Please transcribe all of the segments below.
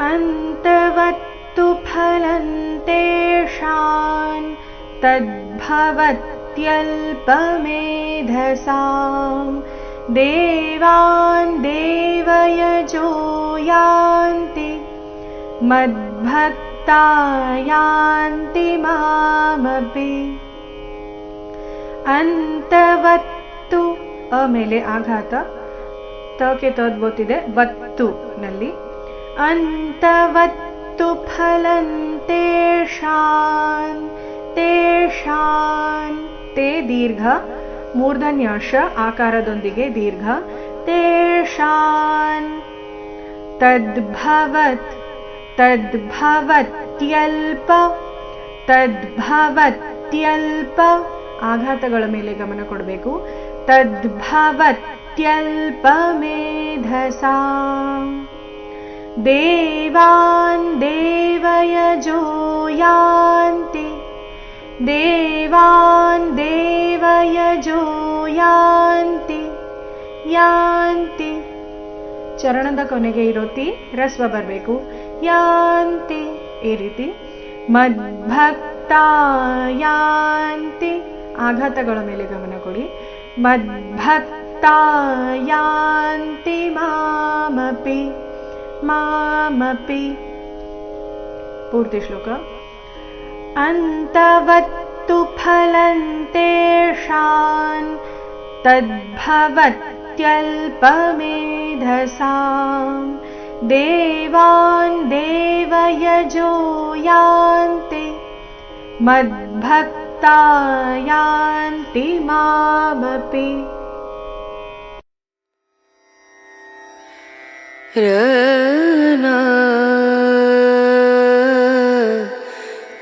अन्तवत्तु फलं तेषां तद्भवत्यल्पमेधसां देवान् देवयजो यान्ति मद्भक्ता यान्ति मामपि। ಅಂತವತ್ತು ಮೇಲೆ ಆಘಾತ, ತಕ್ಕೆ ತದ್ಬೋತಿದೆ ವತ್ತು ನಲ್ಲಿ. ಅಂತವತ್ತು ಫಲಂತೇಷಾನ್ ತೇಷಾನ್ ತೇ ದೀರ್ಘ, ಮೂರ್ಧನ್ಯಾಶ ಆಕಾರದೊಂದಿಗೆ ದೀರ್ಘ. ತೇಷಾನ್ ತದ್ಭವತ್ ತದ್ಭವತ್ಯಲ್ಪ ತದ್ಭವತ್ಯಲ್ಪ ಆಘಾತಗಳ ಮೇಲೆ ಗಮನ ಕೊಡಬೇಕು. ತದ್ಭವತ್ಯಲ್ಪಮೇಧಸಾಂ ದೇವಾನ್ ದೇವಯಜೋ ಯಾಂತಿ ದೇವಾನ್ ದೇವಯಜೋ ಯಾಂತಿ ಯಾಂತಿ. ಚರಣದ ಕೊನೆಗೆ ಇರೋತಿ ರಸ್ವ ಬರಬೇಕು. ಯಾಂತಿ ಈ ರೀತಿ. ಮದ್ಭಕ್ತಾ ಯಾಂತಿ ಆಘಾತಗಳ ಮೇಲೆ ಗಮನ ಕೊಡಿ. ಮದ್ಭಕ್ತಾ ಯಾಂತಿ ಮಾಮಪಿ ಮಾಮಪಿ. ಪೂರ್ತಿ ಶ್ಲೋಕ. ಅಂತವತ್ತು ಫಲಂತೇಷಾನ್ ತದ್ಭವತ್ಯಲ್ಪಮೇಧಸಾಂ ದೇವಾನ್ ದೇವಯಜೋ ಯಾಂತಿ ಮದ್ಭಕ್ತಾ ಯಾಂತಿ ಮಾಮಪಿ. ರನ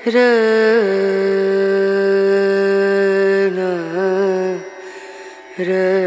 ರನ ರ